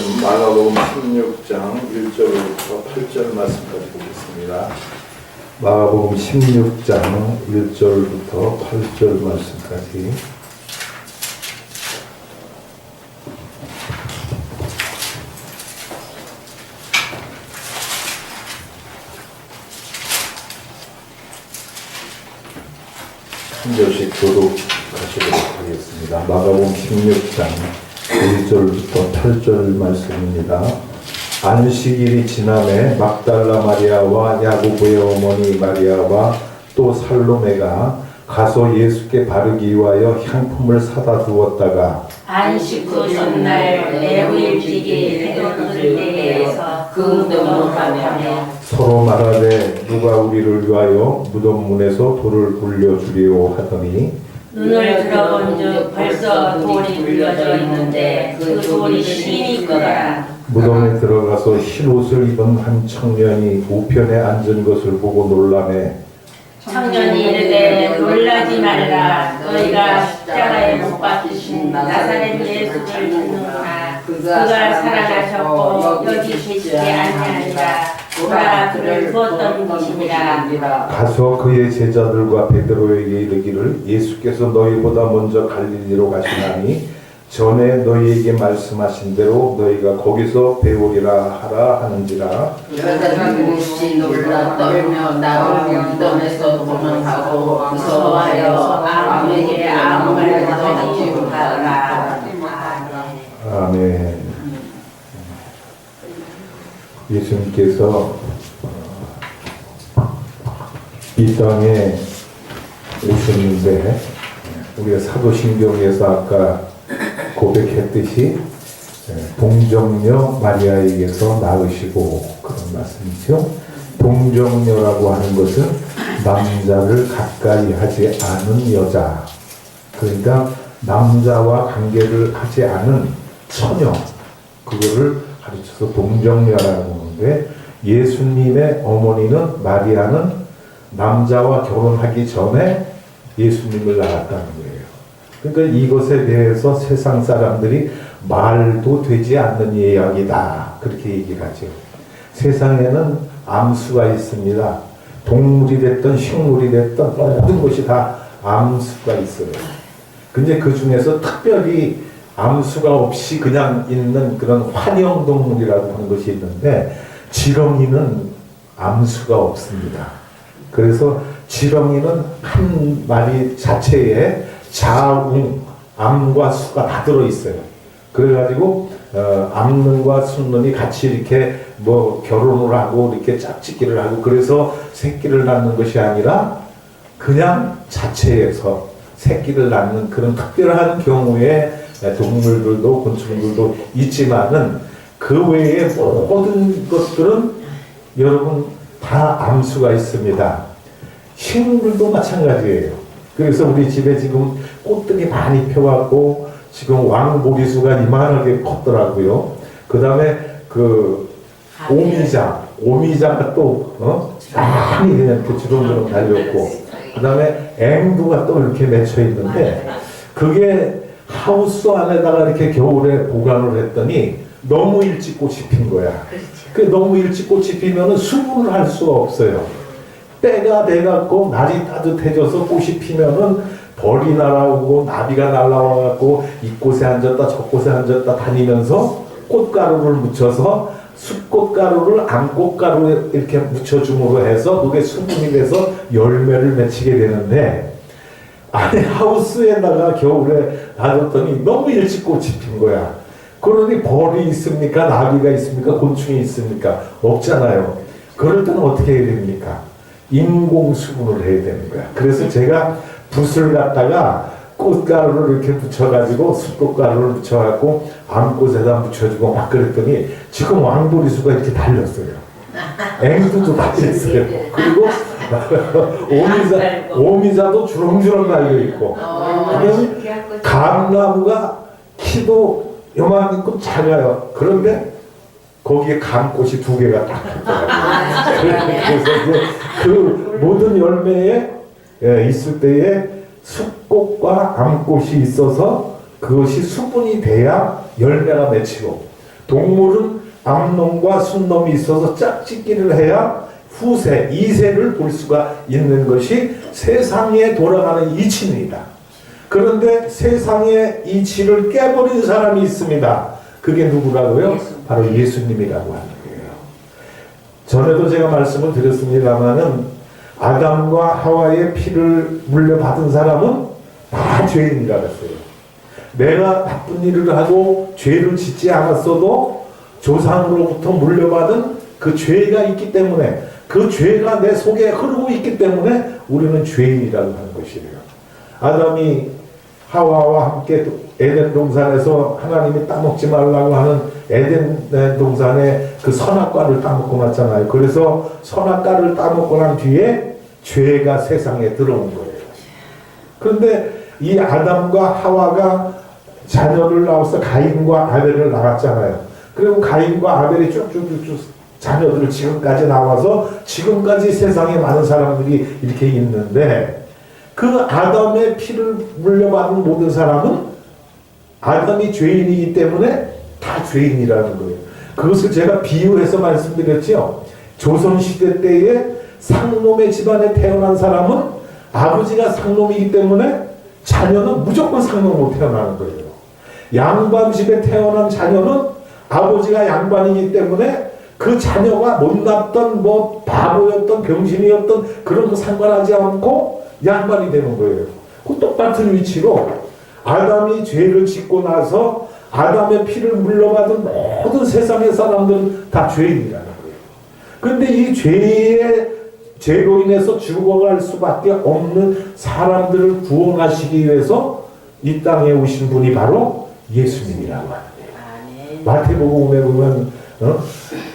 우리는 마가복음 16장 1절부터 8절 말씀까지 보겠습니다. 마가복음 16장 1절부터 8절 말씀까지. 한 절씩 교독하시도록 하겠습니다. 마가복음 16장 1절부터 8절 말씀입니다. 안식일이 지남에 막달라 마리아와 야고보의 어머니 마리아와 또 살로메가 가서 예수께 바르기 위하여 향품을 사다 두었다가 안식 후 전날 매우 일찍이 해가 뜰 때에서 그 무덤으로 가며 서로 말하되 누가 우리를 위하여 무덤 문에서 돌을 굴려주리오 하더니 눈을 들어본즉 벌써 돌이 굴려져 있는데 그 돌이 신이 있더라. 무덤에 들어가서 흰 옷을 입은 한 청년이 우편에 앉은 것을 보고 놀라매 청년이 이르되 놀라지 말라. 너희가 십자가에 못 박히신 나사렛 예수를 찾는구나. 그가 살아나셨고 여기 계시지 아니하니라. 보라 그를 두었던 것이니라. 가서 그의 제자들과 베드로에게 이르기를 예수께서 너희보다 먼저 갈릴리로 가시나니 전에 너희에게 말씀하신 대로 너희가 거기서 배우리라 하라 하는지라. 여자들이 몹시 놀라 떨며 나오며 무덤에서 도망하고 무서워하여 아무에게 아무 말도 하지 못하더라. 아멘. 예수님께서 이 땅에 오셨는데 우리가 사도신경에서 아까 고백했듯이 동정녀 마리아에게서 낳으시고 그런 말씀이죠. 동정녀라고 하는 것은 남자를 가까이 하지 않은 여자, 그러니까 남자와 관계를 하지 않은 처녀, 그거를 가르쳐서 동정녀라고 하는데, 예수님의 어머니는 마리아는 남자와 결혼하기 전에 예수님을 낳았다는 거예요. 그러니까 이것에 대해서 세상 사람들이 말도 되지 않는 이야기다, 그렇게 얘기를 하죠. 세상에는 암수가 있습니다. 동물이 됐든 식물이 됐든 모든 것이 다 암수가 있어요. 근데 그 중에서 특별히 암수가 없이 그냥 있는 그런 환영동물이라고 하는 것이 있는데, 지렁이는 암수가 없습니다. 그래서 지렁이는 한 마리 자체에 자웅, 암과 수가 다 들어있어요. 그래가지고 암눈과 순눈이 같이 이렇게 뭐 결혼을 하고 이렇게 짝짓기를 하고 그래서 새끼를 낳는 것이 아니라 그냥 자체에서 새끼를 낳는 그런 특별한 경우에 동물들도 곤충들도 있지만은 그 외에 모든 것들은 여러분 다 암수가 있습니다. 식물도 마찬가지예요. 그래서 우리 집에 지금 꽃들이 많이 펴갖고 지금 왕보리수가 이만하게 컸더라고요. 그 다음에 그 오미자가 또 많이 그냥 이렇게 주렁주렁 달렸고, 그 다음에 앵두가 또 이렇게 맺혀 있는데, 그게 하우스 안에다가 이렇게 겨울에 보관을 했더니 너무 일찍 꽃이 핀 거야. 그 너무 일찍 꽃이 피면은 수분을 할 수가 없어요. 때가 돼갖고 날이 따뜻해져서 꽃이 피면은 벌이 날아오고 나비가 날아와갖고 이곳에 앉았다 저곳에 앉았다 다니면서 꽃가루를 묻혀서 숯꽃가루를 암꽃가루에 이렇게 묻혀줌으로 해서 그게 수분이 돼서 열매를 맺히게 되는데, 안에 하우스에다가 겨울에 놔뒀더니 너무 일찍 꽃이 핀 거야. 그러니 벌이 있습니까? 나비가 있습니까? 곤충이 있습니까? 없잖아요. 그럴 때는 어떻게 해야 됩니까? 인공 수분을 해야 되는 거야. 그래서 제가 붓을 갖다가 꽃가루를 이렇게 묻혀가지고 숯꽃가루를 묻혀갖고 암꽃에다 묻혀주고 막 그랬더니 지금 왕보리수가 이렇게 달렸어요. 앵두도 달렸어요. 그리고 오미자도 주렁주렁 달려있고, 감나무가 키도 요만큼 작아요. 그런데 거기에 감꽃이 2개가 딱 있더라고요. 그래서 이제 그 모든 열매에 있을 때에 숫꽃과 암꽃이 있어서 그것이 수분이 돼야 열매가 맺히고, 동물은 암놈과 순놈이 있어서 짝짓기를 해야 후세, 2세를 볼 수가 있는 것이 세상에 돌아가는 이치입니다. 그런데 세상의 이치를 깨버린 사람이 있습니다. 그게 누구라고요? 바로 예수님이라고 하는 거예요. 전에도 제가 말씀을 드렸습니다마는 아담과 하와의 피를 물려받은 사람은 다 죄인이라고 했어요. 내가 나쁜 일을 하고 죄를 짓지 않았어도 조상으로부터 물려받은 그 죄가 있기 때문에, 그 죄가 내 속에 흐르고 있기 때문에 우리는 죄인이라고 하는 것이에요. 아담이 하와와 함께 에덴 동산에서 하나님이 따먹지 말라고 하는 에덴 동산의 그 선악과를 따먹고 났잖아요. 그래서 선악과를 따먹고 난 뒤에 죄가 세상에 들어온 거예요. 그런데 이 아담과 하와가 자녀를 낳아서 가인과 아벨을 낳았잖아요. 그리고 가인과 아벨이 쭉쭉쭉 자녀들을 지금까지 나와서 지금까지 세상에 많은 사람들이 이렇게 있는데, 그 아담의 피를 물려받은 모든 사람은 아담이 죄인이기 때문에 다 죄인이라는 거예요. 그것을 제가 비유해서 말씀드렸죠. 조선시대 때에 상놈의 집안에 태어난 사람은 아버지가 상놈이기 때문에 자녀는 무조건 상놈으로 태어나는 거예요. 양반 집에 태어난 자녀는 아버지가 양반이기 때문에 그 자녀가 못났던 뭐 바보였던 병신이었던 그런 거 상관하지 않고 양반이 되는 거예요. 그 똑같은 위치로 아담이 죄를 짓고 나서 아담의 피를 물려받은 모든 세상의 사람들은 다 죄인이라는 거예요. 그런데 이 죄로 인해서 죽어갈 수밖에 없는 사람들을 구원하시기 위해서 이 땅에 오신 분이 바로 예수님이라고 하는데요. 마태복음에 보면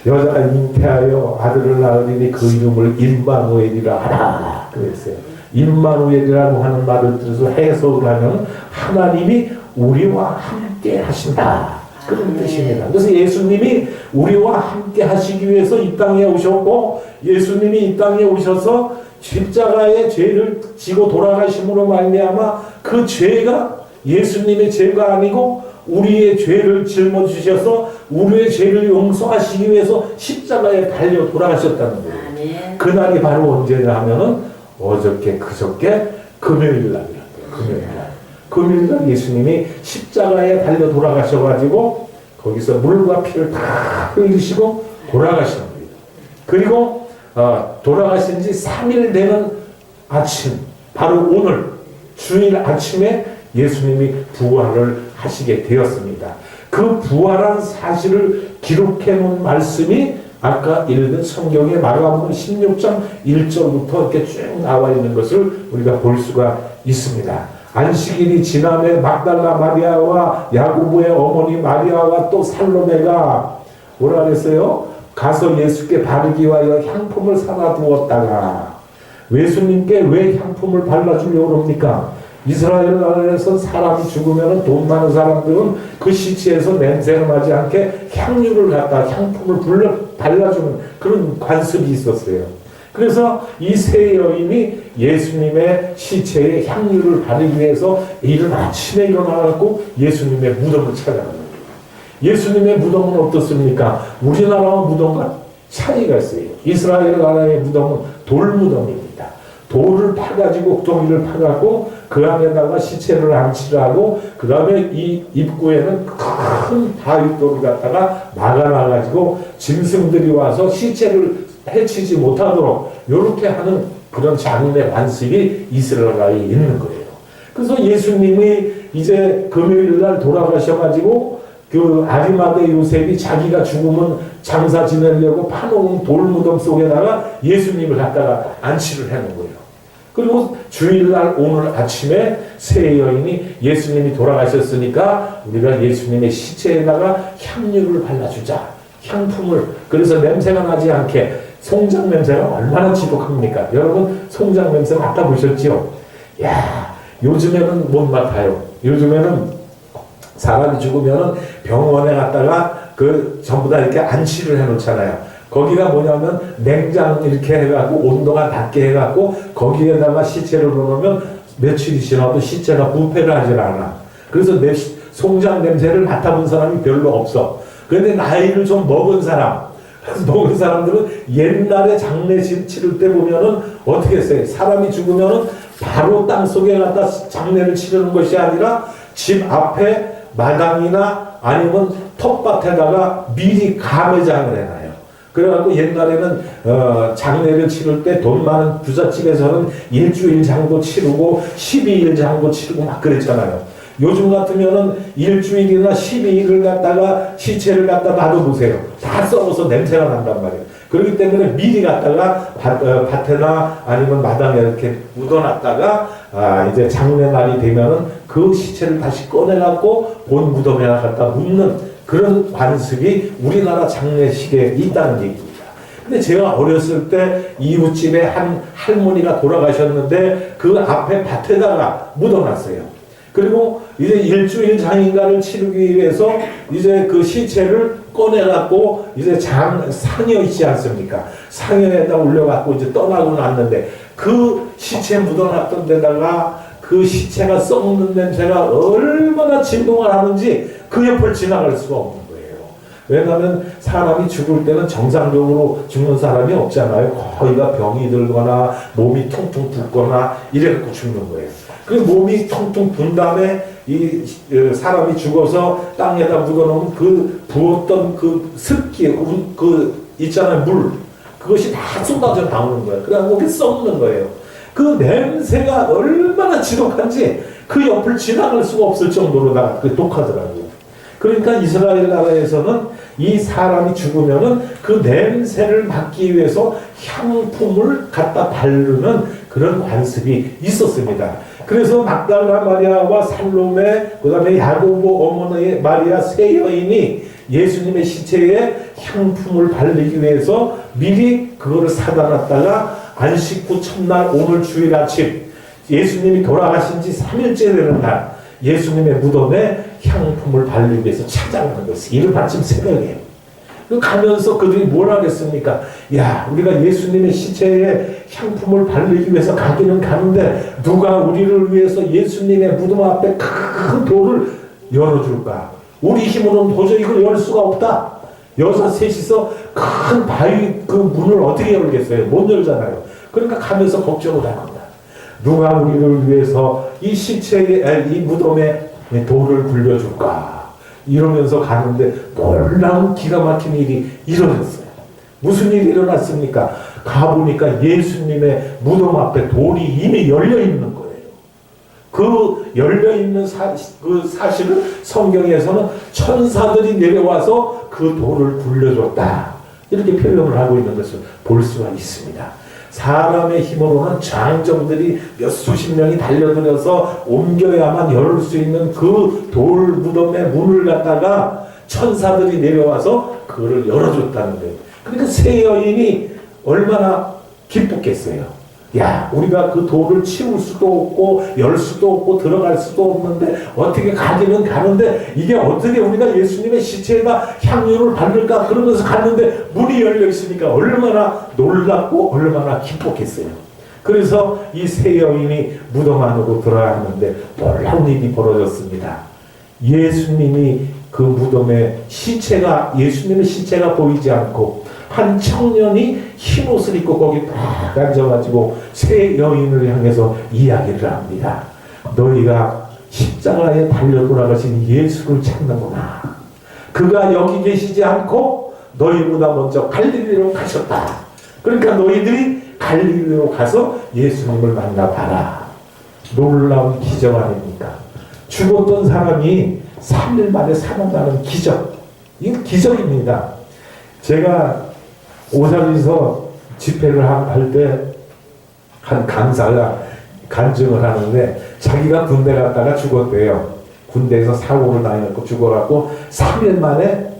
여자가 잉태하여 아들을 낳으리니 그 이름을 임마누엘이라 하라 그랬어요. 임마누엘이라고 하는 말을 들어서 해석을 하면 하나님이 우리와 함께 하신다, 그런 뜻입니다. 그래서 예수님이 우리와 함께 하시기 위해서 이 땅에 오셨고, 예수님이 이 땅에 오셔서 십자가의 죄를 지고 돌아가심으로 말미암아 그 죄가 예수님의 죄가 아니고 우리의 죄를 짊어지셔서 우리의 죄를 용서하시기 위해서 십자가에 달려 돌아가셨다는 거예요. 그날이 바로 언제냐 하면은 어저께 그저께 금요일 날이라는 거예요. 금요일 날. 금요일 날 예수님이 십자가에 달려 돌아가셔가지고 거기서 물과 피를 다 흘리시고 돌아가신 겁니다. 그리고 돌아가신 지 3일 되는 아침, 바로 오늘 주일 아침에 예수님이 부활을 하시게 되었습니다. 그 부활한 사실을 기록해 놓은 말씀이 아까 읽은 성경의 마가복음 16장 1절부터 이렇게 쭉 나와 있는 것을 우리가 볼 수가 있습니다. 안식일이 지남에 막달라 마리아와 야고보의 어머니 마리아와 또 살로메가 뭐라 그랬어요? 가서 예수께 바르기 위하여 향품을 사다 두었다가, 예수님께 왜 향품을 발라주려고 합니까? 이스라엘 나라에서 사람이 죽으면 돈 많은 사람들은 그 시체에서 냄새가 나지 않게 향유를 갖다 향품을 발라주는 그런 관습이 있었어요. 그래서 이 세 여인이 예수님의 시체에 향유를 바르기 위해서 이른 아침에 일어나고 예수님의 무덤을 찾아가는 거예요. 예수님의 무덤은 어떻습니까? 우리나라와 무덤과 차이가 있어요. 이스라엘 나라의 무덤은 돌무덤입니다. 돌을 파가지고 종이를 파갖고 그 안에다가 시체를 안치를 하고 그 다음에 이 입구에는 큰 바위돌을 갖다가 막아놔가지고 짐승들이 와서 시체를 해치지 못하도록 이렇게 하는 그런 장인의 관습이 이스라엘에 있는 거예요. 그래서 예수님이 이제 금요일날 돌아가셔가지고 그 아리마대 요셉이 자기가 죽으면 장사 지내려고 파놓은 돌무덤 속에다가 예수님을 갖다가 안치를 해놓은 거예요. 그리고 주일날 오늘 아침에 세 여인이 예수님이 돌아가셨으니까 우리가 예수님의 시체에다가 향유를 발라주자. 향품을. 그래서 냄새가 나지 않게. 송장 냄새가 얼마나 지독합니까? 여러분 송장 냄새 맡아보셨죠? 야, 요즘에는 못 맡아요. 요즘에는 사람이 죽으면은 병원에 갔다가 그 전부 다 이렇게 안치를 해놓잖아요. 거기가 뭐냐면 냉장 이렇게 해갖고 온도가 낮게 해갖고 거기에다가 시체를 넣으면 며칠이 지나도 시체가 부패를 하질 않아. 그래서 내 송장 냄새를 맡아본 사람이 별로 없어. 그런데 나이를 좀 먹은 사람들은 옛날에 장례 치를 때 보면은 어떻게 했어요? 사람이 죽으면은 바로 땅 속에 갖다 장례를 치르는 것이 아니라 집 앞에 마당이나 아니면 텃밭에다가 미리 가매장을 해놔요. 그래갖고 옛날에는 장례를 치를 때 돈 많은 부잣집에서는 일주일 장도 치르고 12일 장도 치르고 막 그랬잖아요. 요즘 같으면은 일주일이나 12일을 갖다가 시체를 갖다 놔둬보세요. 다 썩어서 냄새가 난단 말이에요. 그렇기 때문에 미리 갖다가 밭에나 아니면 마당에 이렇게 묻어놨다가 이제 장례날이 되면은 그 시체를 다시 꺼내갖고 본 무덤에 갖다 묻는 그런 관습이 우리나라 장례식에 있다는 얘기입니다. 근데 제가 어렸을 때 이웃집에 한 할머니가 돌아가셨는데 그 앞에 밭에다가 묻어놨어요. 그리고 이제 일주일 장인가를 치르기 위해서 이제 그 시체를 꺼내갖고 이제 상여 있지 않습니까? 상여에다 올려갖고 이제 떠나고 났는데 그 시체 묻어놨던 데다가 그 시체가 썩는 냄새가 얼마나 진동을 하는지 그 옆을 지나갈 수가 없는 거예요. 왜냐하면 사람이 죽을 때는 정상적으로 죽는 사람이 없잖아요. 거의가 병이 들거나 몸이 퉁퉁 붓거나 이래갖고 죽는 거예요. 그 몸이 퉁퉁 분 다음에 이 사람이 죽어서 땅에다 묻어놓으면 그 부었던 그 습기, 그 있잖아요, 물. 그것이 다 쏟아져 나오는 거예요. 그래갖고 그게 썩는 거예요. 그 냄새가 얼마나 지독한지 그 옆을 지나갈 수가 없을 정도로 그 독하더라고요. 그러니까 이스라엘 나라에서는 이 사람이 죽으면은 그 냄새를 막기 위해서 향품을 갖다 바르는 그런 관습이 있었습니다. 그래서 막달라 마리아와 살로메, 그 다음에 야고보 어머니 마리아 세 여인이 예수님의 시체에 향품을 바르기 위해서 미리 그거를 사다 놨다가 안식 후 첫날 오늘 주일 아침 예수님이 돌아가신 지 3일째 되는 날 예수님의 무덤에 향품을 바르기 위해서 찾아가는 것이에요. 이른 아침 새벽에. 가면서 그들이 뭘 하겠습니까? 야, 우리가 예수님의 시체에 향품을 바르기 위해서 가기는 가는데 누가 우리를 위해서 예수님의 무덤 앞에 큰 돌을 열어줄까? 우리 힘으로는 도저히 이걸 열 수가 없다. 여섯 셋이서 큰 바위 그 문을 어떻게 열겠어요? 못 열잖아요. 그러니까 가면서 걱정을 합니다. 누가 우리를 위해서 이 시체에 이 무덤에 돌을 굴려줄까? 이러면서 가는데 놀라운 기가 막힌 일이 일어났어요. 무슨 일이 일어났습니까? 가보니까 예수님의 무덤 앞에 돌이 이미 열려 있는 거예요. 그 열려 있는 그 사실을 성경에서는 천사들이 내려와서 그 돌을 굴려줬다. 이렇게 표현을 하고 있는 것을 볼 수가 있습니다. 사람의 힘으로는 장정들이 몇 수십 명이 달려들어서 옮겨야만 열을 수 있는 그 돌 무덤의 문을 갖다가 천사들이 내려와서 그거를 열어줬다는 거예요. 그러니까 세 여인이 얼마나 기쁘겠어요. 야, 우리가 그 돌을 치울 수도 없고 열 수도 없고 들어갈 수도 없는데 어떻게 가기는 가는데 이게 어떻게 우리가 예수님의 시체에다 향유를 바를까 그러면서 갔는데 문이 열려 있으니까 얼마나 놀랍고 얼마나 기뻤겠어요. 그래서 이 세 여인이 무덤 안으로 들어갔는데 놀라운 일이 벌어졌습니다. 예수님이 그 무덤에 예수님의 시체가 보이지 않고 한 청년이 흰옷을 입고 거기 딱 앉아가지고 세 여인을 향해서 이야기를 합니다. 너희가 십자가에 달려 돌아가신 예수를 찾는구나. 그가 여기 계시지 않고 너희보다 먼저 갈릴리로 가셨다. 그러니까 너희들이 갈릴리로 가서 예수님을 만나봐라. 놀라운 기적 아닙니까? 죽었던 사람이 3일 만에 살아나는 기적. 이건 기적입니다. 제가 오산에서 집회를 할 때 한 강사가 간증을 하는데 자기가 군대 갔다가 죽었대요. 군대에서 사고를 당해갖고 죽어갖고 3일 만에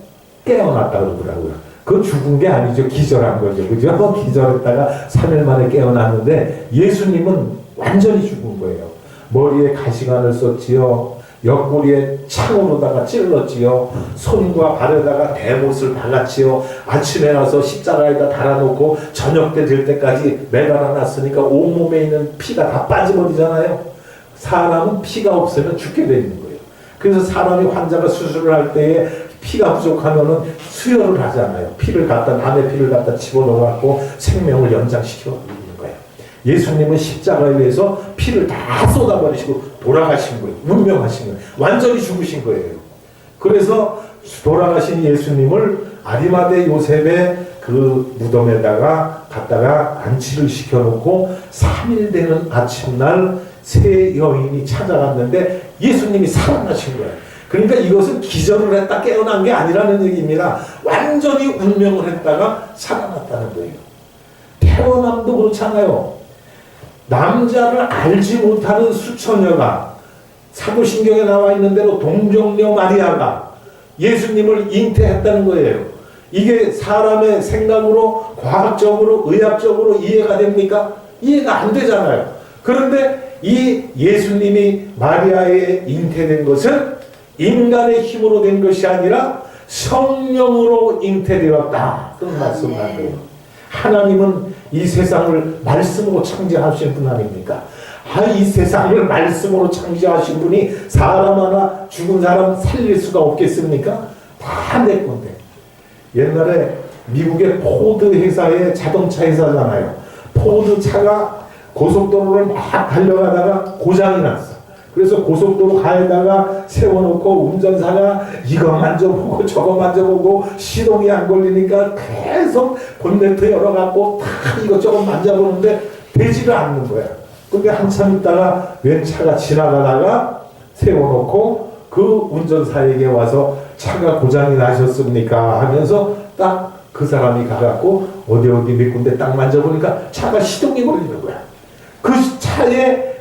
깨어났다고 그러더라고요. 그건 죽은 게 아니죠. 기절한 거죠. 그죠? 기절했다가 3일 만에 깨어났는데 예수님은 완전히 죽은 거예요. 머리에 가시관을 썼지요. 옆구리에 창으로다가 찔렀지요. 손과 발에다가 대못을 박았지요. 아침에 와서 십자가에다 달아놓고 저녁 때 될 때까지 매달아놨으니까 온몸에 있는 피가 다 빠져버리잖아요. 사람은 피가 없으면 죽게 되는 거예요. 그래서 사람이 환자가 수술을 할 때에 피가 부족하면은 수혈을 하잖아요. 남의 피를 갖다 집어넣어갖고 생명을 연장시켜 주는 거예요. 예수님은 십자가에 의해서 피를 다 쏟아버리시고 돌아가신 거예요. 운명하신 거예요. 완전히 죽으신 거예요. 그래서 돌아가신 예수님을 아리마대 요셉의 그 무덤에다가 갖다가 안치를 시켜놓고 3일 되는 아침날 세 여인이 찾아갔는데 예수님이 살아나신 거예요. 그러니까 이것은 기절을 했다 깨어난 게 아니라는 얘기입니다. 완전히 운명을 했다가 살아났다는 거예요. 태어남도 그렇잖아요. 남자를 알지 못하는 수처녀가 사도신경에 나와 있는 대로 동정녀 마리아가 예수님을 잉태했다는 거예요. 이게 사람의 생각으로 과학적으로 의학적으로 이해가 됩니까? 이해가 안 되잖아요. 그런데 이 예수님이 마리아에 잉태된 것은 인간의 힘으로 된 것이 아니라 성령으로 잉태되었다. 그런 말씀을 하고요. 하나님은 이 세상을 말씀으로 창조하신 분 아닙니까? 이 세상을 말씀으로 창조하신 분이 사람 하나 죽은 사람 살릴 수가 없겠습니까? 다 내 건데. 옛날에 미국의 포드 회사의 자동차 회사잖아요. 포드 차가 고속도로를 막 달려가다가 고장이 났어. 그래서 고속도로 가에다가 세워놓고 운전사가 이거 만져보고 저거 만져보고 시동이 안 걸리니까 계속 본네트 열어갖고 다 이것저것 만져보는데 되지가 않는 거야. 근데 한참 있다가 웬 차가 지나가다가 세워놓고 그 운전사에게 와서 차가 고장이 나셨습니까? 하면서 딱 그 사람이 가갖고 어디 몇 군데 딱 만져보니까 차가 시동이 걸리는 거야.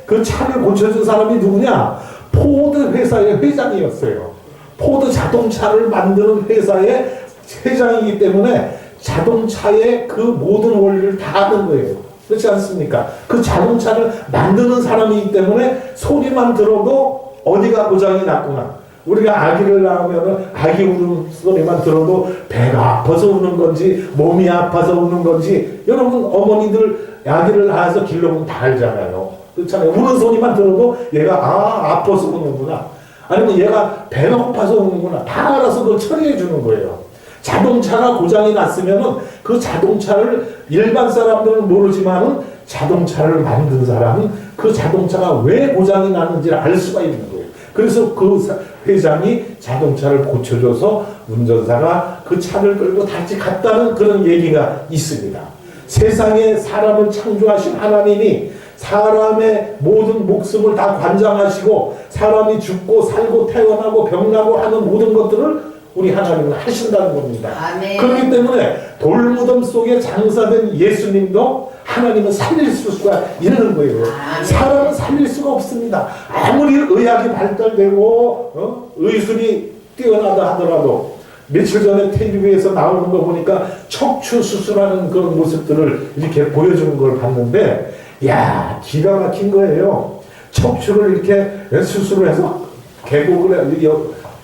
그 차를 고쳐준 사람이 누구냐? 포드 회사의 회장이었어요. 포드 자동차를 만드는 회사의 회장이기 때문에 자동차의 그 모든 원리를 다 아는 거예요. 그렇지 않습니까? 그 자동차를 만드는 사람이기 때문에 소리만 들어도 어디가 고장이 났구나. 우리가 아기를 낳으면 아기 우는 소리만 들어도 배가 아파서 우는 건지 몸이 아파서 우는 건지 여러분 어머니들 아기를 낳아서 길러보면 다 알잖아요. 그렇잖아요. 우는 소리만 들어도 얘가 아파서 우는구나. 아니면 얘가 배가 고파서 우는구나. 다 알아서 그걸 처리해 주는 거예요. 자동차가 고장이 났으면은 그 자동차를 일반 사람들은 모르지만은 자동차를 만든 사람은 그 자동차가 왜 고장이 났는지를 알 수가 있는 거예요. 그래서 그 회장이 자동차를 고쳐줘서 운전사가 그 차를 끌고 다시 갔다는 그런 얘기가 있습니다. 세상에 사람을 창조하신 하나님이 사람의 모든 목숨을 다 관장하시고 사람이 죽고 살고 태어나고 병나고 하는 모든 것들을 우리 하나님은 하신다는 겁니다. 아멘. 그렇기 때문에 돌무덤 속에 장사된 예수님도 하나님은 살릴 수가 있는 거예요. 아멘. 사람은 살릴 수가 없습니다. 아무리 의학이 발달되고 의술이 뛰어나다 하더라도 며칠 전에 텔레비에서 나오는 거 보니까 척추 수술하는 그런 모습들을 이렇게 보여주는 걸 봤는데 야 기가 막힌 거예요. 척추를 이렇게 수술을 해서 계곡을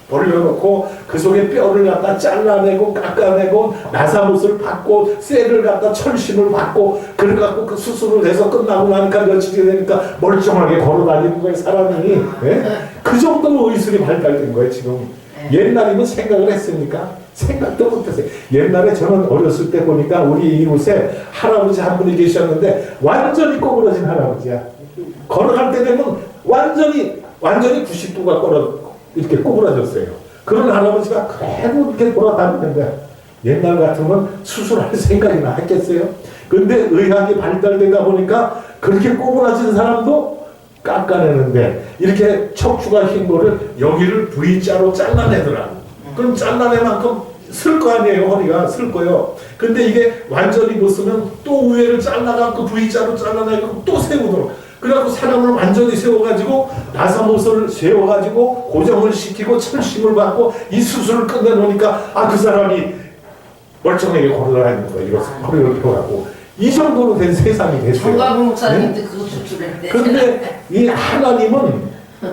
벌려놓고 그 속에 뼈를 갖다 잘라내고 깎아내고 나사못을 받고 쇠를 갖다 철심을 받고 그래갖고 그 수술을 해서 끝나고 나니까 며칠이 되니까 멀쩡하게 걸어다니는 거예요 사람이. 예? 그 정도로 의술이 발달된 거예요 지금. 옛날이면 생각을 했습니까? 생각도 못했어요. 옛날에 저는 어렸을 때 보니까 우리 이웃에 할아버지 한 분이 계셨는데 완전히 꼬부러진 할아버지야. 걸어갈 때 되면 완전히 90도가 이렇게 꼬부라졌어요. 그런 할아버지가 그래도 이렇게 돌아다니는데 옛날 같으면 수술할 생각이나 했겠어요? 근데 의학이 발달되다 보니까 그렇게 꼬부라진 사람도 깎아내는데 이렇게 척추가 흰 거를 여기를 V자로 잘라내더라고. 그럼 잘라낼 만큼 쓸 거 아니에요. 허리가 쓸 거요. 근데 이게 완전히 못 쓰면 또 위에를 잘라갖고 V자로 잘라내고 또 세우도록. 그래갖고 사람을 완전히 세워가지고 나사못을 세워가지고 고정을 시키고 철심을 받고 이 수술을 끝내놓으니까 그 사람이 멀쩡하게 걸어다니는 거예요. 이거 허리를 펴가고 이 정도로 된 세상이 됐어요. 정가부 목사님도 네? 그거 수술했대. 그런데 이 하나님은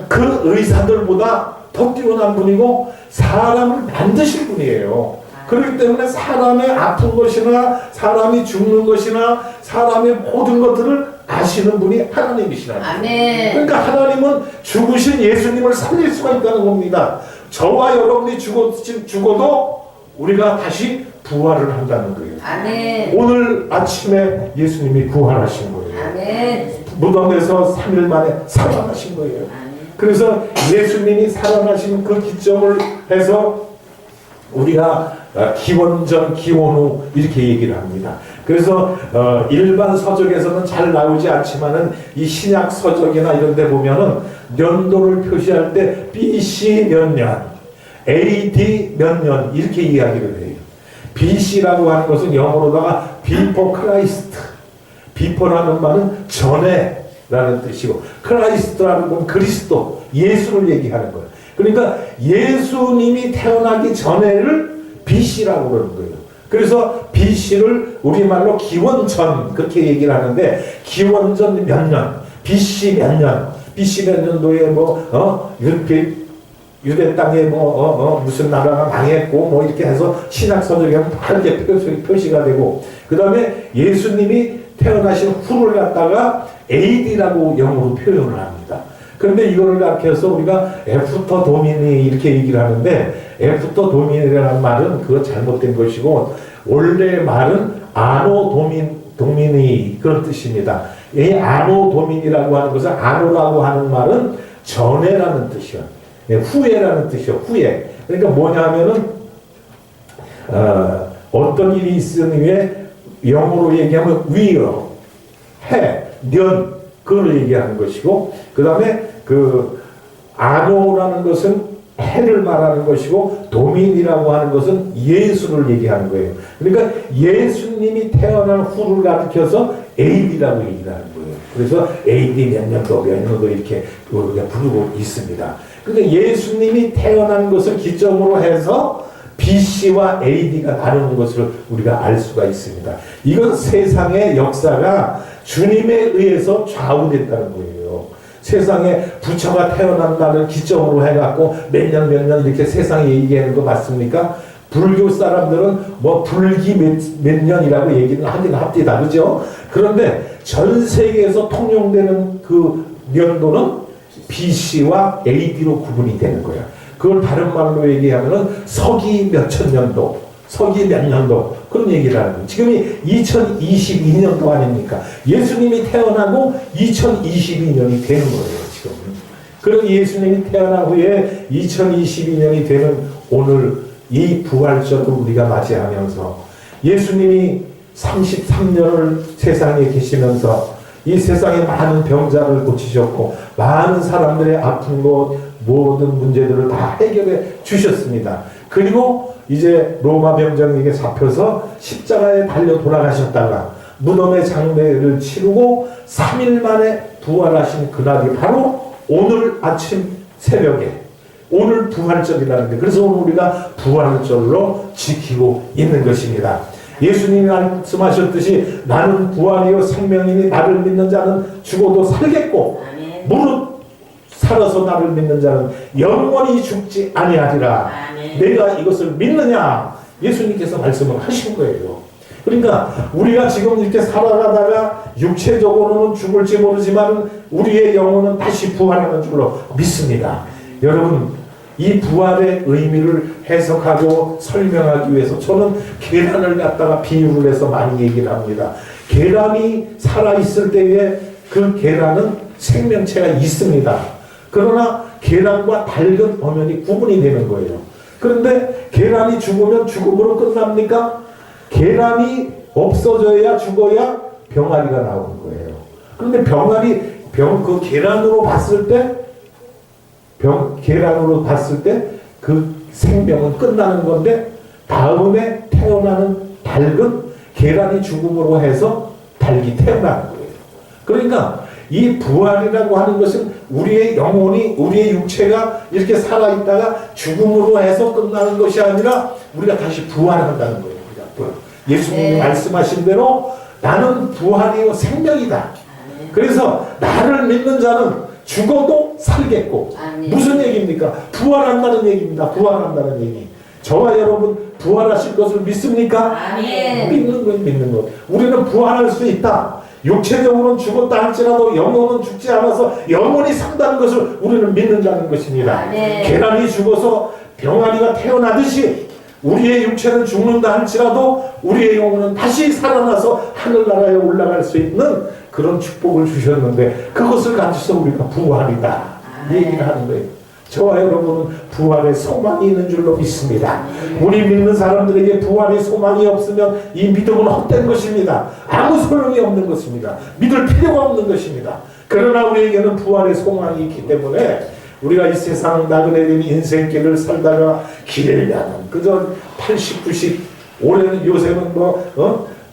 그 의사들보다 더 뛰어난 분이고 사람을 만드신 분이에요. 그렇기 때문에 사람의 아픈 것이나 사람이 죽는 것이나 사람의 모든 것들을 아시는 분이 하나님이시라는 거예요. 아멘. 그러니까 하나님은 죽으신 예수님을 살릴 수가 있다는 겁니다. 저와 여러분이 죽어도 우리가 다시 부활을 한다는 거예요. 아멘. 오늘 아침에 예수님이 부활하신 거예요. 아멘. 무덤에서 3일 만에 살아나신 거예요. 그래서 예수님이 살아나신 그 기점을 해서 우리가 기원전 기원후 이렇게 얘기를 합니다. 그래서 일반 서적에서는 잘 나오지 않지만은 이 신약 서적이나 이런 데 보면은 연도를 표시할 때 BC 몇 년, AD 몇 년 이렇게 이야기를 해요. BC라고 하는 것은 영어로다가 Before Christ. Before라는 말은 전에 라는 뜻이고 크라이스트라는 건 그리스도, 예수를 얘기하는 거예요. 그러니까 예수님이 태어나기 전에를 BC라고 그러는 거예요. 그래서 BC를 우리말로 기원전 그렇게 얘기를 하는데 기원전 몇 년, BC 몇 년, BC 몇 년도에 유대 땅에 무슨 나라가 망했고 뭐 이렇게 해서 신약 서적에 다르게 표시가 되고 그 다음에 예수님이 태어나신 후를 갖다가 AD라고 영어로 표현을 합니다. 그런데 이거를 가르쳐서 우리가 애프터 도미니 이렇게 얘기를 하는데 애프터 도미니라는 말은 그거 잘못된 것이고 원래 말은 아노 도미니 그런 뜻입니다. 이 아노 도미니라고 하는 것은 아노라고 하는 말은 전에라는 뜻이요. 후에라는 뜻이요. 후에. 그러니까 뭐냐면은 어떤 일이 있은 후에 영어로 얘기하면 위어, 해, 년 그걸 얘기하는 것이고 그 다음에 그 아노라는 것은 해를 말하는 것이고 도민이라고 하는 것은 예수를 얘기하는 거예요. 그러니까 예수님이 태어난 후를 가리켜서 AD라고 얘기를 하는 거예요. 그래서 AD 몇 년도 이렇게 우리가 부르고 있습니다. 그러니까 예수님이 태어난 것을 기점으로 해서 BC와 AD가 다른 것을 우리가 알 수가 있습니다. 이건 세상의 역사가 주님에 의해서 좌우됐다는 거예요. 세상에 부처가 태어난 날을 기점으로 해갖고 몇 년 이렇게 세상에 얘기하는 거 맞습니까? 불교 사람들은 뭐 불기 몇 년이라고 얘기는 하긴 합니다. 그죠? 그런데 전 세계에서 통용되는 그 년도는 BC와 AD로 구분이 되는 거예요. 그걸 다른 말로 얘기하면은 서기 몇천 년도, 서기 몇 년도 그런 얘기를 하는 거예요. 지금이 2022년도 아닙니까? 예수님이 태어나고 2022년이 되는 거예요, 지금. 그런 예수님이 태어난 후에 2022년이 되는 오늘 이 부활절을 우리가 맞이하면서 예수님이 33년을 세상에 계시면서 이 세상에 많은 병자를 고치셨고 많은 사람들의 아픈 것 모든 문제들을 다 해결해 주셨습니다. 그리고 이제 로마 병정에게 잡혀서 십자가에 달려 돌아가셨다가 무덤의 장례를 치르고 3일 만에 부활하신 그날이 바로 오늘 아침 새벽에 오늘 부활절이라는 게 그래서 오늘 우리가 부활절로 지키고 있는 것입니다. 예수님이 말씀하셨듯이 나는 부활이요 생명이니 나를 믿는 자는 죽어도 살겠고 무릇 살아서 나를 믿는 자는 영원히 죽지 아니하리라. 내가 이것을 믿느냐? 예수님께서 말씀을 하신 거예요. 그러니까 우리가 지금 이렇게 살아가다가 육체적으로는 죽을지 모르지만 우리의 영혼은 다시 부활하는 줄로 믿습니다. 여러분 이 부활의 의미를 해석하고 설명하기 위해서 저는 계란을 갖다가 비유를 해서 많이 얘기를 합니다. 계란이 살아있을 때에 그 계란은 생명체가 있습니다. 그러나 계란과 닳은 엄연히 구분이 되는 거예요. 그런데 계란이 죽으면 죽음으로 끝납니까? 계란이 없어져야 죽어야 병아리가 나오는 거예요. 그런데 그 계란으로 봤을 때 그 생명은 끝나는 건데 다음에 태어나는 닭은 계란이 죽음으로 해서 닭이 태어나는 거예요. 그러니까 이 부활이라고 하는 것은 우리의 영혼이 우리의 육체가 이렇게 살아있다가 죽음으로 해서 끝나는 것이 아니라 우리가 다시 부활한다는 거예요. 예수님이 말씀하신 대로 나는 부활이요 생명이다. 그래서 나를 믿는 자는 죽어도 살겠고 무슨 얘기입니까? 부활한다는 얘기입니다. 부활한다는 얘기. 저와 여러분 부활하실 것을 믿습니까? 아멘. 믿는 것. 우리는 부활할 수 있다. 육체적으로는 죽었다 할지라도 영혼은 죽지 않아서 영원히 산다는 것을 우리는 믿는다는 것입니다. 계란이 죽어서 병아리가 태어나듯이 우리의 육체는 죽는다 할지라도 우리의 영혼은 다시 살아나서 하늘나라에 올라갈 수 있는 그런 축복을 주셨는데 그것을 가지고서 우리가 부활이다 얘기를 하는 거예요. 저와 여러분은 부활의 소망이 있는 줄로 믿습니다. 우리 믿는 사람들에게 부활의 소망이 없으면 이 믿음은 헛된 것입니다. 아무 소용이 없는 것입니다. 믿을 필요가 없는 것입니다. 그러나 우리에게는 부활의 소망이 있기 때문에 우리가 이 세상 나그네된 인생길을 살다가 길려면 그저 80, 90 올해는 요새는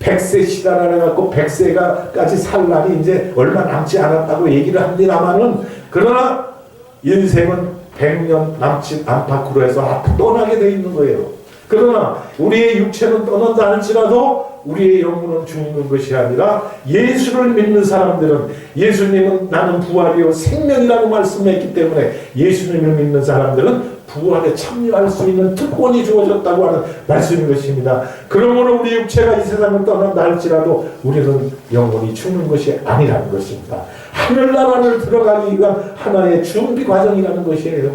100세 시대라 해갖고 100세가까지 살 날이 이제 얼마 남지 않았다고 얘기를 합니다만은 그러나 인생은 100년 남지 않다고 해서 앞으로 떠나게 돼 있는 거예요. 그러나 우리의 육체는 떠난다 할지라도 우리의 영혼은 죽는 것이 아니라 예수를 믿는 사람들은 예수님은 나는 부활이요 생명이라고 말씀했기 때문에 예수님을 믿는 사람들은 부활에 참여할 수 있는 특권이 주어졌다고 하는 말씀인 것입니다. 그러므로 우리 육체가 이 세상을 떠난다 할지라도 우리는 영원히 죽는 것이 아니라는 것입니다. 하늘나라를 들어가기 위한 하나의 준비 과정이라는 것이에요.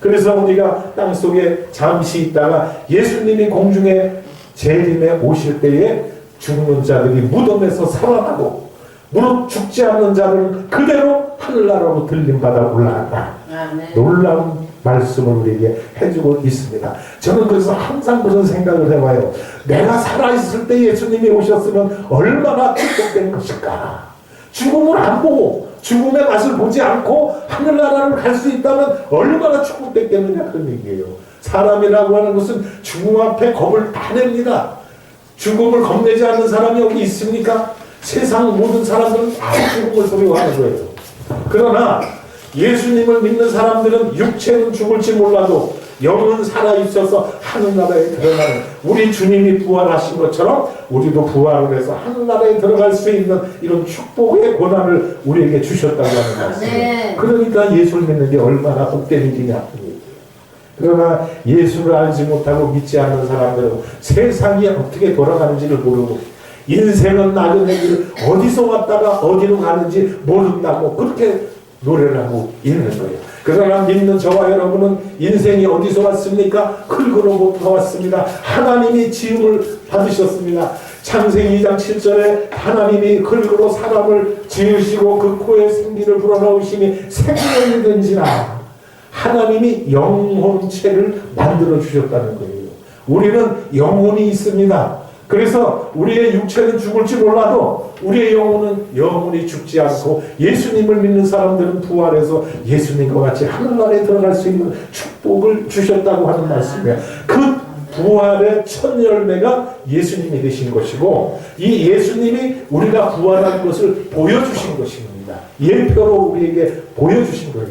그래서 우리가 땅속에 잠시 있다가 예수님이 공중에 재림에 오실 때에 죽는 자들이 무덤에서 살아나고 무릇 죽지 않는 자들은 그대로 하늘나라로 들림받아 올라간다. 놀라운 말씀을 우리에게 해주고 있습니다. 저는 그래서 항상 그런 생각을 해봐요. 내가 살아있을 때 예수님이 오셨으면 얼마나 축복된 것일까. 죽음을 안 보고 죽음의 맛을 보지 않고 하늘나라를 갈 수 있다면 얼마나 축복됐겠느냐 그런 얘기예요. 사람이라고 하는 것은 죽음 앞에 겁을 다 냅니다. 죽음을 겁내지 않는 사람이 여기 있습니까? 세상 모든 사람들은 다 죽음을 두려워하는 거예요. 그러나 예수님을 믿는 사람들은 육체는 죽을지 몰라도 영은 살아있어서 하늘나라에 들어가는 우리 주님이 부활하신 것처럼 우리도 부활을 해서 하늘나라에 들어갈 수 있는 이런 축복의 권한을 우리에게 주셨다고 하는 말씀이에요. 그러니까 예수를 믿는 게 얼마나 복된 일이냐. 그러나 예수를 알지 못하고 믿지 않는 사람들은 세상이 어떻게 돌아가는지를 모르고 인생은 나그네 길 어디서 왔다가 어디로 가는지 모른다고 그렇게 노래를 하고 있는 거예요. 그러나 믿는 저와 여러분은 인생이 어디서 왔습니까? 흙으로부터 왔습니다. 하나님이 지음을 받으셨습니다. 창세기 2장 7절에 하나님이 흙으로 사람을 지으시고 그 코에 생기를 불어넣으시니 생명이 된지라. 하나님이 영혼체를 만들어 주셨다는 거예요. 우리는 영혼이 있습니다. 그래서 우리의 육체는 죽을지 몰라도 우리의 영혼은 영원히 죽지 않고 예수님을 믿는 사람들은 부활해서 예수님과 같이 하늘나라에 들어갈 수 있는 축복을 주셨다고 하는 말씀이에요. 그 부활의 첫 열매가 예수님이 되신 것이고 이 예수님이 우리가 부활한 것을 보여주신 것입니다. 예표로 우리에게 보여주신 거예요.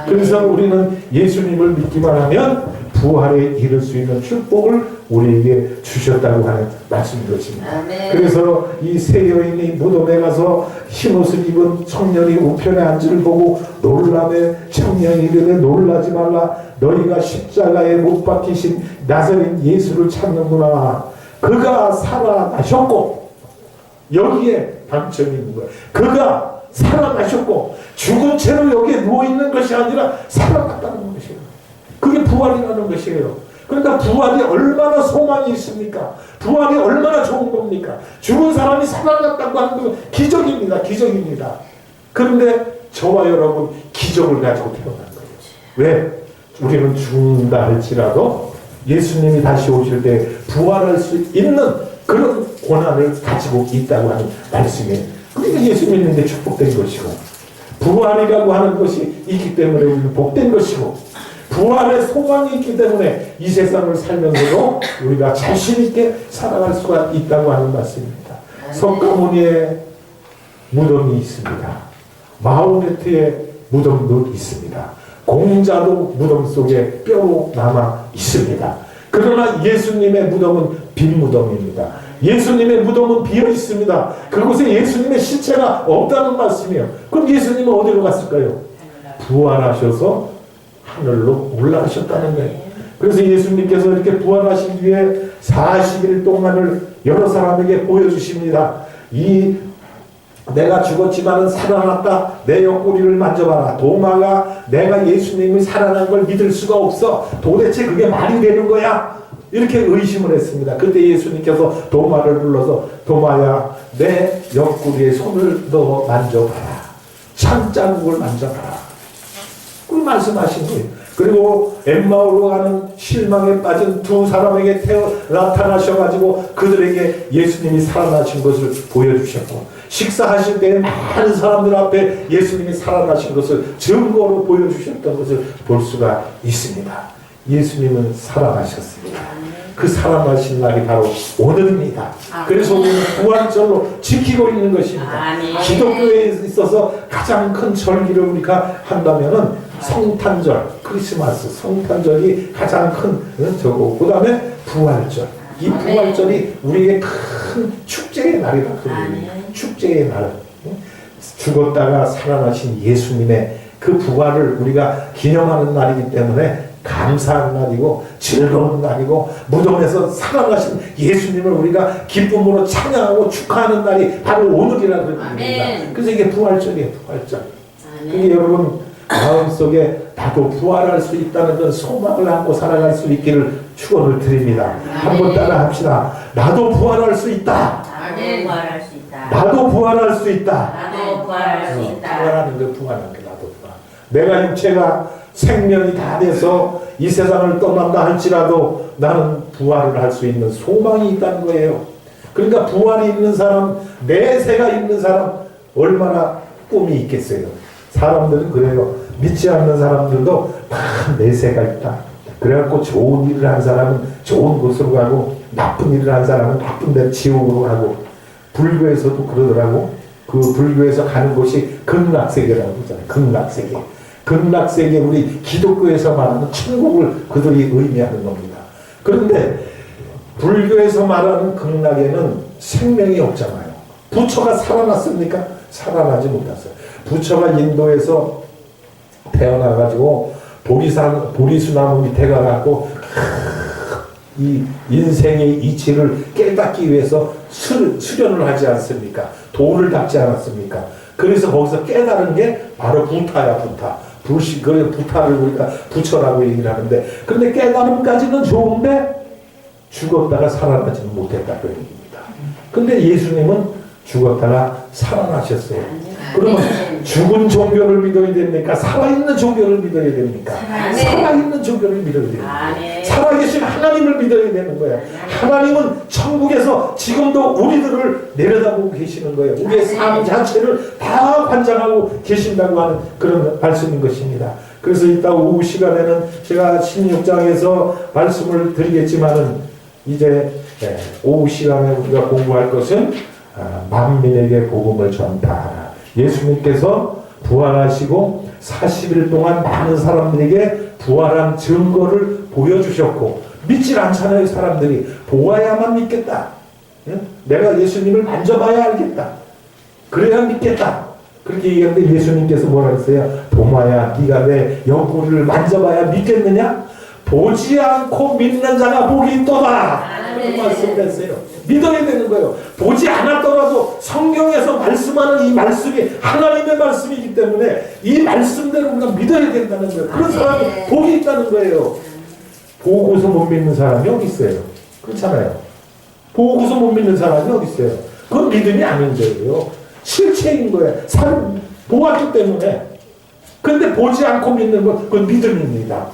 그래서 우리는 예수님을 믿기만 하면 부활에 이를 수 있는 축복을 우리에게 주셨다고 하는 말씀인 것입니다. 그래서 이 세 여인이 무덤에 가서 흰옷을 입은 청년이 우편에 앉지를 보고 놀라매 청년이 이르되 놀라지 말라 너희가 십자가에 못 박히신 나사렛 예수를 찾는구나. 그가 살아나셨고 여기에 방점이 있는 거예요. 그가 살아나셨고 죽은 채로 여기에 누워있는 것이 아니라 살아났다는 것이에요. 그게 부활이라는 것이에요. 그러니까 부활이 얼마나 소망이 있습니까? 부활이 얼마나 좋은 겁니까? 죽은 사람이 살아났다고 하는 건 기적입니다. 기적입니다. 그런데 저와 여러분 기적을 가지고 태어난 거예요. 왜? 우리는 죽는다 할지라도 예수님이 다시 오실 때 부활할 수 있는 그런 권한을 가지고 있다고 하는 말씀이에요. 그러니까 예수 믿는 게 축복된 것이고 부활이라고 하는 것이 있기 때문에 우리는 복된 것이고 부활의 소망이 있기 때문에 이 세상을 살면서도 우리가 자신 있게 살아갈 수가 있다고 하는 말씀입니다. 석가모니의 무덤이 있습니다. 마호메트의 무덤도 있습니다. 공자도 무덤 속에 뼈로 남아 있습니다. 그러나 예수님의 무덤은 빈 무덤입니다. 예수님의 무덤은 비어 있습니다. 그곳에 예수님의 시체가 없다는 말씀이에요. 그럼 예수님은 어디로 갔을까요? 부활하셔서 하늘로 올라가셨다는 거예요. 그래서 예수님께서 이렇게 부활하신 뒤에 40일 동안을 여러 사람에게 보여주십니다. 이 내가 죽었지만은 살아났다. 내 옆구리를 만져봐라. 도마가 내가 예수님이 살아난 걸 믿을 수가 없어. 도대체 그게 말이 되는 거야? 이렇게 의심을 했습니다. 그때 예수님께서 도마를 불러서 도마야 내 옆구리에 손을 넣어 만져봐라. 창자국을 만져봐라. 그걸 말씀하신 거예요. 그리고 엠마오로 가는 실망에 빠진 두 사람에게 나타나셔가지고 그들에게 예수님이 살아나신 것을 보여주셨고 식사하실 때 많은 사람들 앞에 예수님이 살아나신 것을 증거로 보여주셨던 것을 볼 수가 있습니다. 예수님은 살아나셨습니다. 그 살아나신 날이 바로 오늘입니다. 그래서 우리는 부활절로 지키고 있는 것입니다. 기독교에 있어서 가장 큰 절기를 우리가 한다면은 성탄절, 크리스마스, 성탄절이 가장 큰 저거. 그 다음에 부활절. 이 부활절이 우리의 큰 축제의 날이다. 축제의 날. 죽었다가 살아나신 예수님의 그 부활을 우리가 기념하는 날이기 때문에 감사한 날이고 즐거운 날이고 무덤에서 살아나신 예수님을 우리가 기쁨으로 찬양하고 축하하는 날이 바로 오늘이라고 합니다. 그래서 이게 부활절이에요. 부활절. 그게 여러분 마음속에 나도 부활할 수 있다는 그런 소망을 안고 살아갈 수 있기를 축원을 드립니다. 한번 따라 합시다. 나도 부활할 수 있다. 나도 부활할 수 있다. 부활하는 거 부활하는 거 나도 부활. 내가 육체가 생명이 다 돼서 이 세상을 떠난다 할지라도 나는 부활을 할 수 있는 소망이 있다는 거예요. 그러니까 부활이 있는 사람, 내세가 있는 사람 얼마나 꿈이 있겠어요. 사람들은 그래요. 믿지 않는 사람들도 다 내세가 있다. 그래갖고 좋은 일을 한 사람은 좋은 곳으로 가고 나쁜 일을 한 사람은 나쁜 데 지옥으로 가고 불교에서도 그러더라고. 그 불교에서 가는 곳이 극락세계라고 하잖아요. 극락세계. 극락세계 우리 기독교에서 말하는 천국을 그들이 의미하는 겁니다. 그런데 불교에서 말하는 극락에는 생명이 없잖아요. 부처가 살아났습니까? 살아나지 못했어요. 부처가 인도에서 태어나가지고 보리수나무 밑에 가갖고 이 인생의 이치를 깨닫기 위해서 수련을 하지 않습니까? 도를 닦지 않았습니까? 그래서 거기서 깨달은 게 바로 부타야, 부타. 그래서 부타를 우리가 부처라고 얘기를 하는데, 그런데 깨달음까지는 좋은데 죽었다가 살아나지는 못했다고 얘기입니다. 근데 예수님은 죽었다가 살아나셨어요. 그러면 죽은 종교를 믿어야 됩니까? 살아있는 종교를 믿어야 됩니까? 살아있는 종교를 믿어야 됩니다. 살아계신 하나님을 믿어야 되는 거예요. 하나님은 천국에서 지금도 우리들을 내려다보고 계시는 거예요. 우리의 삶 자체를 다 관장하고 계신다고 하는 그런 말씀인 것입니다. 그래서 이따 오후 시간에는 제가 16장에서 말씀을 드리겠지만은 이제 오후 시간에 우리가 공부할 것은 만민에게 복음을 전파하라. 예수님께서 부활하시고 40일 동안 많은 사람들에게 부활한 증거를 보여주셨고 믿질 않잖아요. 사람들이 보아야만 믿겠다. 내가 예수님을 만져봐야 알겠다. 그래야 믿겠다. 그렇게 얘기하는데 예수님께서 뭐라 했어요? 도마야 네가 내 옆구리를 만져봐야 믿겠느냐? 보지 않고 믿는 자가 복이 있도다. 그런 말씀을 했어요. 믿어야 되는 거예요. 보지 않았더라도 성경에서 말씀하는 이 말씀이 하나님의 말씀이기 때문에 이 말씀대로 우리가 믿어야 된다는 거예요. 그런 사람이 복이 있다는 거예요. 보고서 못 믿는 사람이 어디 있어요? 그렇잖아요. 보고서 못 믿는 사람이 어디 있어요? 그건 믿음이 아닌 거예요. 실체인 거예요. 사람 보았기 때문에. 근데 보지 않고 믿는 것, 그건 믿음입니다.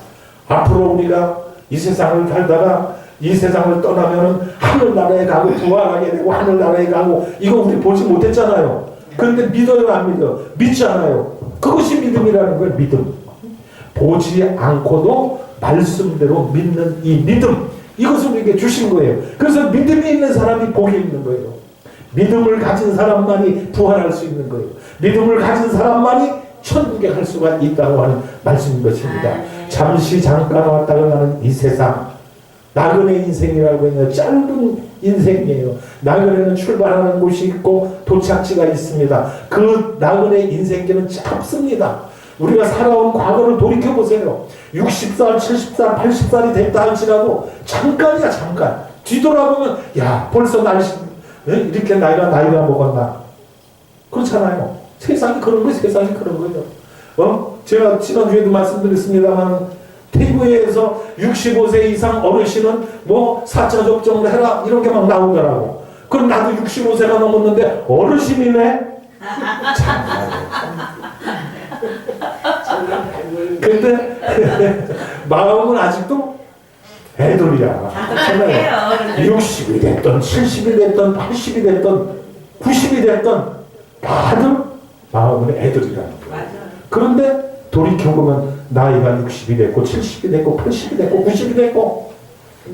앞으로 우리가 이 세상을 살다가 이 세상을 떠나면은 하늘나라에 가고 부활하게 되고 하늘나라에 가고 이거 우리 보지 못했잖아요. 그런데 믿어요, 안 믿어요? 믿잖아요. 그것이 믿음이라는 거예요. 믿음. 보지 않고도 말씀대로 믿는 이 믿음, 이것을 우리에게 주신 거예요. 그래서 믿음이 있는 사람이 복이 있는 거예요. 믿음을 가진 사람만이 부활할 수 있는 거예요. 믿음을 가진 사람만이 천국에 갈 수가 있다고 하는 말씀인 것입니다. 잠시 잠깐 왔다가 가는 이 세상, 나그네 인생이라고 해요. 짧은 인생이에요. 나그네는 출발하는 곳이 있고 도착지가 있습니다. 그 나그네 인생길은 짧습니다. 우리가 살아온 과거를 돌이켜보세요. 60살, 70살, 80살이 됐다 할지라도 잠깐이야, 잠깐. 뒤돌아보면 야 벌써 이렇게 나이가 먹었나. 그렇잖아요. 세상이 그런 거예요. 세상이 그런 거예요. 제가 지난주에도 말씀드렸습니다만 TV에서 65세 이상 어르신은 뭐 4차 접종을 해라 이런 게 막 나오더라고. 그럼 나도 65세가 넘었는데 어르신이네. 근데 마음은 아직도 애들이야. 60이 됐던 70이 됐던 80이 됐던 90이 됐던 다들 마음은 애들이라는 거야. 그런데 돌이켜보면 나이가 60이 됐고 70이 됐고 80이 됐고 90이 됐고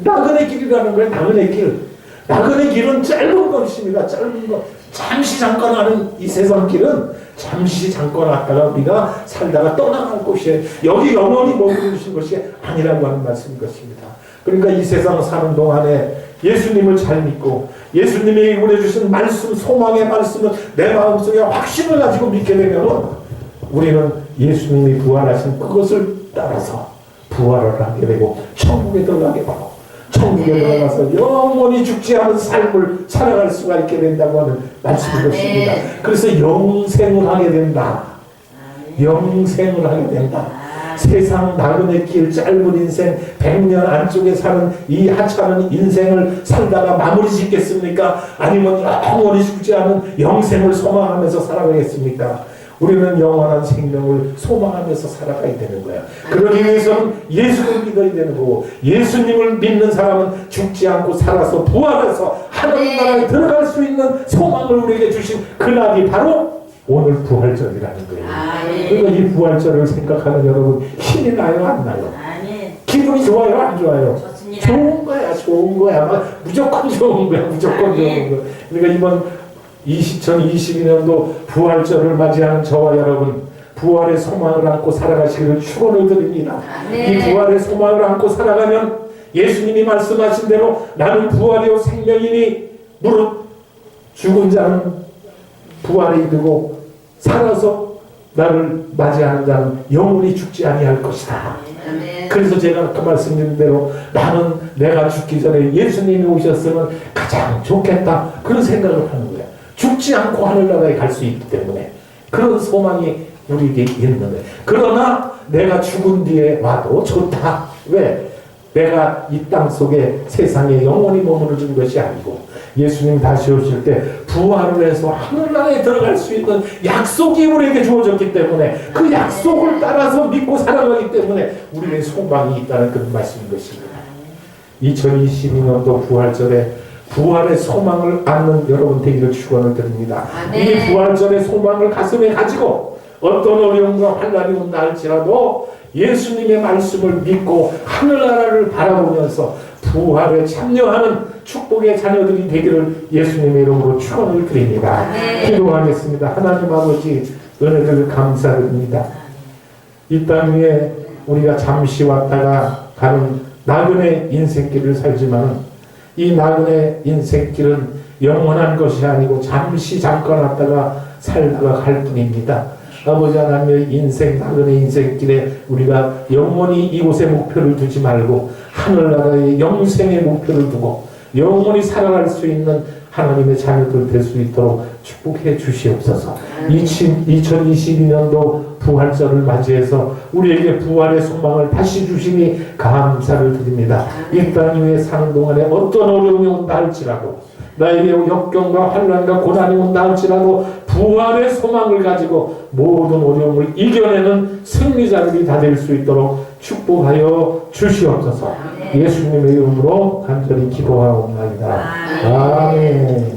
나그네 길이라는 거예요. 나그네 길. 나그네 길은 짧은 것입니다. 짧은 것. 잠시 잠깐 하는 이 세상 길은 잠시 잠깐 왔다가 우리가 살다가 떠나갈 곳이에요. 여기 영원히 머무르신 것이 아니라고 하는 말씀인 것입니다. 그러니까 이 세상 사는 동안에 예수님을 잘 믿고 예수님이 우려주신 말씀, 소망의 말씀을 내 마음속에 확신을 가지고 믿게 되면 우리는 예수님이 부활하신 그것을 따라서 부활을 하게 되고 천국에 들어가게 되고 천국에 들어가서 영원히 죽지 않은 삶을 살아갈 수가 있게 된다고 하는 말씀인 것입니다. 그래서 영생을 하게 된다. 영생을 하게 된다. 세상 나그네 길 짧은 인생 100년 안쪽에 사는 이 하찮은 인생을 살다가 마무리 짓겠습니까? 아니면 영원히 죽지 않은 영생을 소망하면서 살아가겠습니까? 우리는 영원한 생명을 소망하면서 살아가야 되는 거야. 그러기 위해서는 예수를 믿어야 되는 거고 예수님을 믿는 사람은 죽지 않고 살아서 부활해서 하나님 나라에 들어갈 수 있는 소망을 우리에게 주신 그날이 바로 오늘 부활절이라는 거예요. 그러니까 이 부활절을 생각하는 여러분 힘이 나요 안 나요? 기분이 좋아요 안 좋아요? 좋습니다. 좋은 거야 좋은 거야 무조건 좋은 거야 무조건 좋은 거야. 그러니까 이번 2022년도 부활절을 맞이하는 저와 여러분 부활의 소망을 안고 살아가시기를 축원을 드립니다. 이 부활의 소망을 안고 살아가면 예수님이 말씀하신 대로 나는 부활이요 생명이니 무릇 죽은 자는 부활에 이르고 살아서 나를 맞이하는 자는 영원히 죽지 아니할 것이다. 그래서 제가 아까 말씀드린 대로 나는 내가 죽기 전에 예수님이 오셨으면 가장 좋겠다 그런 생각을 하는 거예요. 죽지 않고 하늘나라에 갈 수 있기 때문에 그런 소망이 우리에게 있는 거예요. 그러나 내가 죽은 뒤에 와도 좋다. 왜? 내가 이 땅 속에 세상에 영원히 머무르는 것이 아니고 예수님 다시 오실 때 부활을 해서 하늘나라에 들어갈 수 있는 약속이 우리에게 주어졌기 때문에 그 약속을 따라서 믿고 살아가기 때문에 우리의 소망이 있다는 그런 말씀인 것입니다. 2022년도 부활절에 부활의 소망을 안는 여러분 되기를 축원을 드립니다. 이 부활절의 소망을 가슴에 가지고 어떤 어려움과 환난이 온다 할지라도 예수님의 말씀을 믿고 하늘나라를 바라보면서 부활에 참여하는 축복의 자녀들이 되기를 예수님의 이름으로 축원을 드립니다. 기도하겠습니다. 하나님 아버지 은혜를 감사드립니다. 이 땅 위에 우리가 잠시 왔다가 가는 나그네 인생길을 살지만 이 나그네 인생길은 영원한 것이 아니고 잠시 잠깐 왔다가 살다가 갈 뿐입니다. 아버지 하나님의 인생 나그네 인생길에 우리가 영원히 이곳에 목표를 두지 말고 하늘나라의 영생의 목표를 두고 영원히 살아갈 수 있는 하나님의 자녀들 될 수 있도록 축복해 주시옵소서. 2022년도 부활절을 맞이해서 우리에게 부활의 소망을 다시 주시니 감사를 드립니다. 이 땅 위에 사는 동안에 어떤 어려움이 온다 할지라도 나에게 역경과 환난과 고난이 온다 할지라도 부활의 소망을 가지고 모든 어려움을 이겨내는 승리자들이 다 될 수 있도록 축복하여 주시옵소서. 예수님의 이름으로 간절히 기도하옵나이다. 아멘.